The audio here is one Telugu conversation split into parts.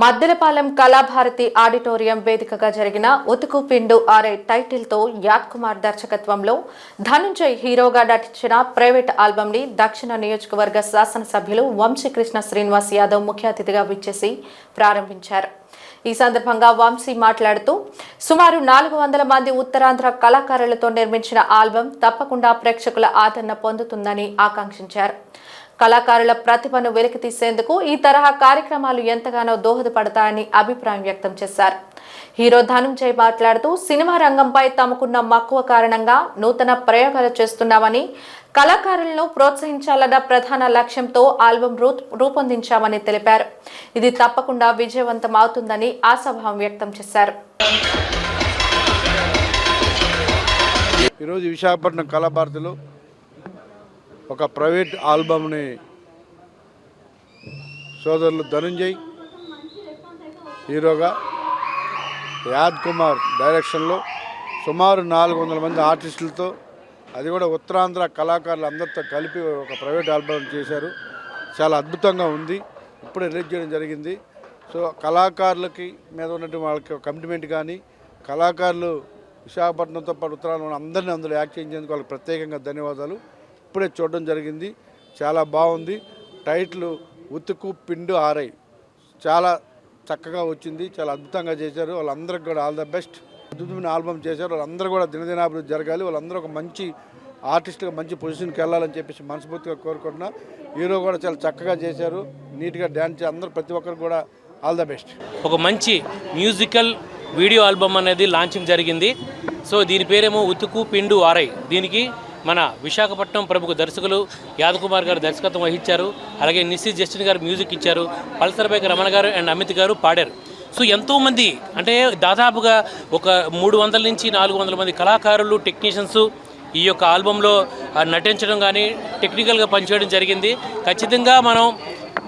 మద్దెలపాలెం కళాభారతి ఆడిటోరియం వేదికగా జరిగిన ఉతుకు పిండు ఆరే టైటిల్తో యాద్ కుమార్ దర్శకత్వంలో ధనుంజయ్ హీరోగా నటించిన ప్రైవేట్ ఆల్బమ్ని దక్షిణ నియోజకవర్గ శాసనసభ్యులు వంశీకృష్ణ శ్రీనివాస్ యాదవ్ ముఖ్య అతిథిగా విచ్చేసి ప్రారంభించారు. ఈ సందర్భంగా వంశీ మాట్లాడుతూ సుమారు 400 మంది ఉత్తరాంధ్ర కళాకారులతో నిర్మించిన ఆల్బం తప్పకుండా ప్రేక్షకుల ఆదరణ పొందుతుందని ఆకాంక్షించారు. కళాకారుల ప్రతిభను వెలికితీసేందుకు ఈ తరహా కార్యక్రమాలు ఎంతగానో దోహదపడతాయని అభిప్రాయం వ్యక్తం చేశారు. హీరో ధనుంజయ్ మాట్లాడుతూ సినిమా రంగంపై తమకున్న మక్కువ కారణంగా నూతన ప్రయోగాలు చేస్తున్నామని, కళాకారులను ప్రోత్సహించాలన్న ప్రధాన లక్ష్యంతో ఆల్బం రూపొందించామని తెలిపారు. ఇది తప్పకుండా విజయవంతం అవుతుందని ఆశాభావం వ్యక్తం చేశారు. ఈరోజు విశాఖపట్నం కళాభారతిలో ఒక ప్రైవేట్ ఆల్బమ్ని సోదరులు ధనుంజయ్ హీరోగా, యాద్ కుమార్ డైరెక్షన్లో సుమారు 400 మంది ఆర్టిస్టులతో, అది కూడా ఉత్తరాంధ్ర కళాకారులు అందరితో కలిపి ఒక ప్రైవేట్ ఆల్బమ్ చేశారు. చాలా అద్భుతంగా ఉంది. ఇప్పుడే రిలీజ్ చేయడం జరిగింది. సో కళాకారులకి మీద ఉన్నటువంటి వాళ్ళకి కమిట్మెంట్ కానీ, కళాకారులు విశాఖపట్నంతో పాటు ఉత్తరాంధ్ర అందరినీ అందులో యాక్ట్ చేయించేందుకు వాళ్ళకి ప్రత్యేకంగా ధన్యవాదాలు. ఇప్పుడే చూడడం జరిగింది. చాలా బాగుంది. టైటిల్ ఉతుకు పిండు ఆరై చాలా చక్కగా వచ్చింది. చాలా అద్భుతంగా చేశారు. వాళ్ళందరికీ కూడా ఆల్ ద బెస్ట్. అద్భుతమైన ఆల్బమ్ చేశారు. వాళ్ళందరూ కూడా దినదినాభివృద్ధి జరగాలి. వాళ్ళందరూ ఒక మంచి ఆర్టిస్ట్గా మంచి పొజిషన్కి వెళ్ళాలని చెప్పేసి మనస్ఫూర్తిగా కోరుకుంటున్నా. హీరో కూడా చాలా చక్కగా చేశారు. నీట్గా డ్యాన్స్ చేసి అందరూ ప్రతి ఒక్కరు కూడా ఆల్ ద బెస్ట్. ఒక మంచి మ్యూజికల్ వీడియో ఆల్బమ్ అనేది లాంచింగ్ జరిగింది. సో దీని పేరేమో ఉతుకు పిండు ఆరై. దీనికి మన విశాఖపట్నం ప్రముఖ దర్శకులు యాద్ కుమార్ గారు దర్శకత్వం వహించారు. అలాగే నిస్సి జస్టిన్ గారు మ్యూజిక్ ఇచ్చారు. పల్సర్బైక్ రమణ గారు అండ్ అమిత్ గారు పాడారు. సో ఎంతోమంది అంటే దాదాపుగా ఒక 300 నుంచి 400 మంది కళాకారులు, టెక్నీషియన్స్ ఈ యొక్క ఆల్బంలో నటించడం కానీ టెక్నికల్గా పనిచేయడం జరిగింది. ఖచ్చితంగా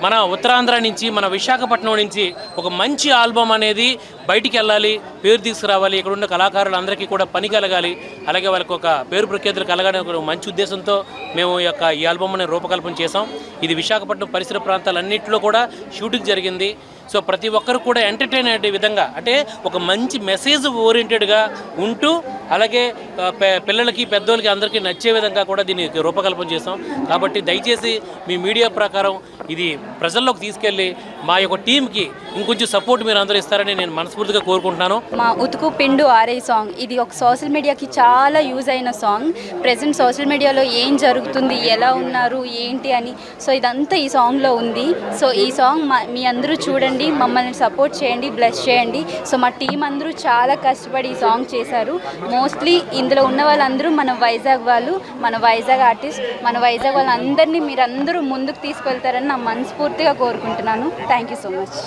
మన ఉత్తరాంధ్ర నుంచి, మన విశాఖపట్నం నుంచి ఒక మంచి ఆల్బమ్ అనేది బయటికి వెళ్ళాలి, పేరు తీసుకురావాలి, ఇక్కడ ఉన్న కళాకారులందరికీ కూడా పని కలగాలి, అలాగే వాళ్ళకి ఒక పేరు ప్రఖ్యాతులు కలగాలని ఒక మంచి ఉద్దేశంతో మేము ఈ ఆల్బమ్ని రూపకల్పన చేసాం. ఇది విశాఖపట్నం పరిసర ప్రాంతాలన్నింటిలో కూడా షూటింగ్ జరిగింది. సో ప్రతి ఒక్కరు కూడా ఎంటర్టైన్ అయ్యే విధంగా, అంటే ఒక మంచి మెసేజ్ ఓరియంటెడ్గా ఉంటూ, అలాగే పిల్లలకి పెద్దోళ్ళకి అందరికీ నచ్చే విధంగా కూడా దీన్ని రూపకల్పన చేసాం. కాబట్టి దయచేసి మీ మీడియా ప్రకారం ఇది ప్రజల్లోకి తీసుకెళ్ళి మా యొక్క టీంకి ఇంకొంచెం సపోర్ట్ మీరు అందరూ ఇస్తారని నేను మనస్ఫూర్తిగా కోరుకుంటున్నాను. మా ఉతుకు పిండు ఆరే సాంగ్ ఇది ఒక సోషల్ మీడియాకి చాలా యూజ్ అయిన సాంగ్. ప్రజెంట్ సోషల్ మీడియాలో ఏం జరుగుతుంది, ఎలా ఉన్నారు, ఏంటి అని, సో ఇదంతా ఈ సాంగ్లో ఉంది. సో ఈ సాంగ్ మీ అందరూ చూడండి, మమ్మల్ని సపోర్ట్ చేయండి, బ్లెస్ చేయండి. సో మా టీం అందరూ చాలా కష్టపడి ఈ సాంగ్ చేశారు. మోస్ట్లీ ఇందులో ఉన్న వాళ్ళందరూ మన వైజాగ్ వాళ్ళు, మన వైజాగ్ ఆర్టిస్ట్, మన వైజాగ్ వాళ్ళందరినీ మీరందరూ ముందుకు తీసుకెళ్తారని నా మనస్ఫూర్తిగా కోరుకుంటున్నాను. Thank you so much.